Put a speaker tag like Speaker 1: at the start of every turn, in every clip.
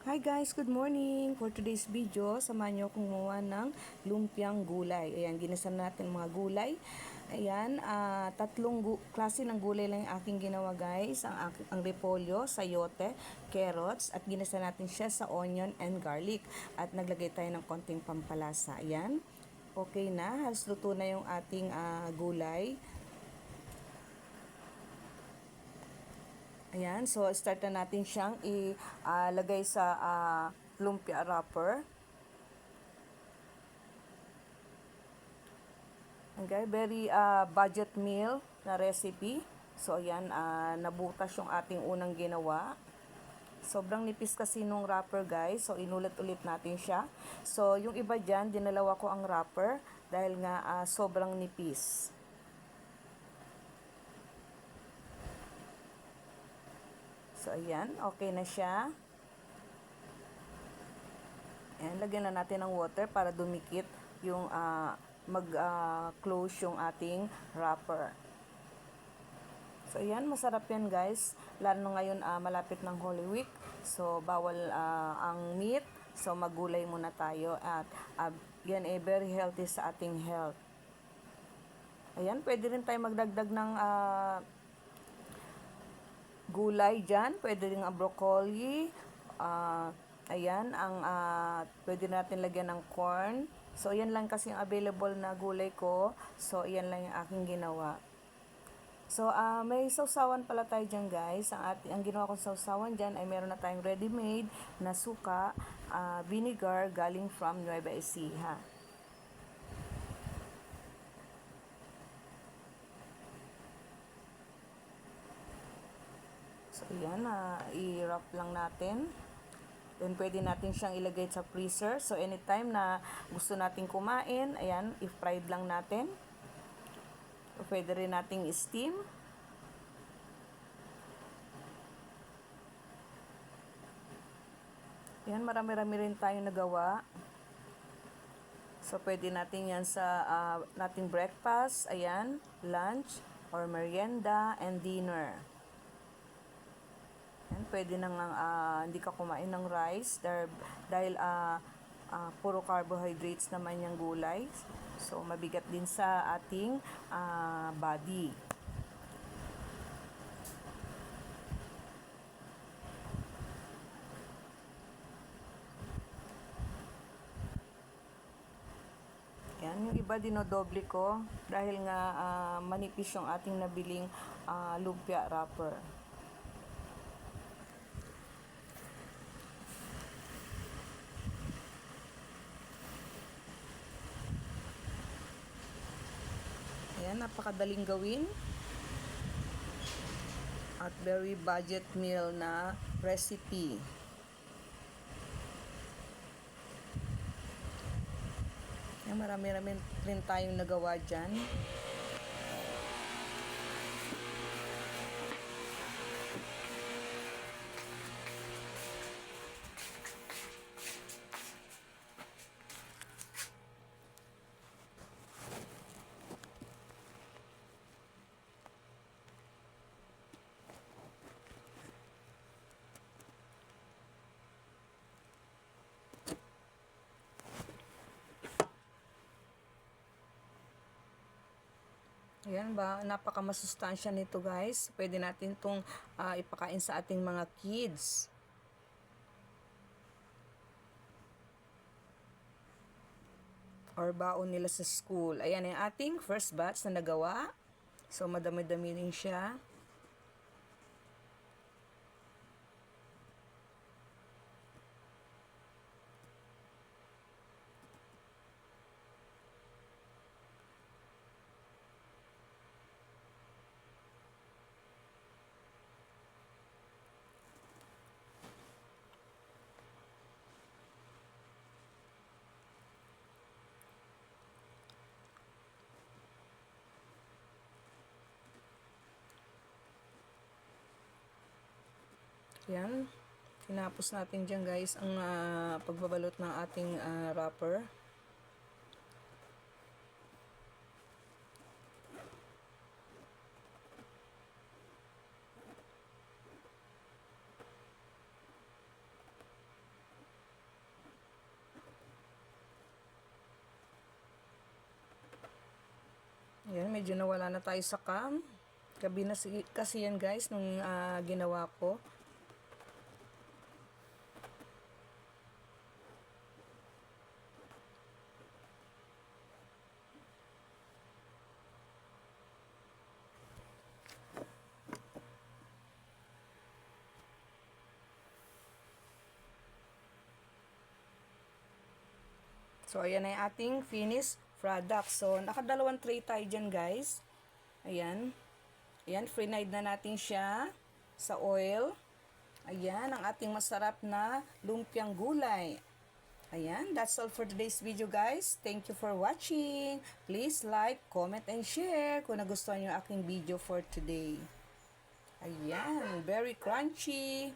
Speaker 1: Hi guys, good morning! For today's video, samahan nyo akong gumawa ng lumpiang gulay. Ayan, ginasan natin mga gulay. Ayan, tatlong klase ng gulay lang yung aking ginawa guys. Ang repolyo, sayote, carrots, at ginasan natin siya sa onion and garlic. At naglagay tayo ng konting pampalasa. Ayan, okay na. Halos luto na yung ating gulay. Ayan, so start na natin siyang ilagay sa lumpia wrapper. Okay, very budget meal na recipe. So ayan, nabutas yung ating unang ginawa. Sobrang nipis kasi nung wrapper guys, so inulit-ulit natin siya. So yung iba dyan, dinalawa ko ang wrapper dahil nga sobrang nipis. So ayan, okay na siya. Ayan, lagyan na natin ng water para dumikit yung mag-close yung ating wrapper. So ayan, masarap yan guys. Lalo ngayon malapit ng Holy Week. So bawal ang meat. So magulay muna tayo at yan very healthy sa ating health. Ayan, pwede rin tayo magdagdag ng gulay dyan. Pwede rin ang broccoli. Ayan, pwede natin lagyan ng corn. So, ayan lang kasi yung available na gulay ko. So, ayan lang yung aking ginawa. So, may sausawan pala tayo dyan guys. Ang ginawa kong sausawan dyan ay meron na tayong ready-made na suka, vinegar galing from Nueva Ecija. So, ayan, i-wrap lang natin. Then, pwede natin siyang ilagay sa freezer. So, anytime na gusto nating kumain, ayan, i-fried lang natin. So, pwede rin nating steam. Ayan, marami-rami rin tayong nagawa. So, pwede natin yan sa nating breakfast, ayan, lunch, or merienda, and dinner. Ayan, pwede nang hindi ka kumain ng rice dahil puro carbohydrates naman yung gulay. So, mabigat din sa ating body. Ayan, yung iba dinodoble ko dahil nga manipis yung ating nabiling lumpia wrapper. Ayan, napakadaling gawin. At very budget meal na recipe. Ayan, marami-rami rin tayong nagawa dyan. Ayan ba, napakamasustansya nito guys. Pwede natin itong ipakain sa ating mga kids. Or baon nila sa school. Ayan yung ating first batch na nagawa. So madami-dami rin siya. Yan. Tinapos natin dyan guys ang pagbabalot ng ating wrapper. medyo nawala na tayo sa cam. Gabi na kasi yan guys nung ginawa ko. So, ayan na yung ating finished product. So, nakadalawang tray tayo dyan, guys. Ayan. Ayan, free-fried na natin siya sa oil. Ayan, ang ating masarap na lumpiang gulay. Ayan, that's all for today's video, guys. Thank you for watching. Please like, comment, and share kung nagustuhan nyo yung aking video for today. Ayan, very crunchy.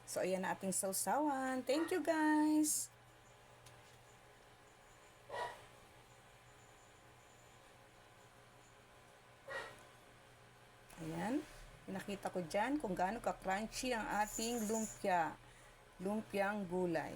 Speaker 1: So, ayan na ating sausawan. Thank you, guys. Ayan, pinakita ko dyan kung gaano ka-crunchy ang ating lumpiang gulay.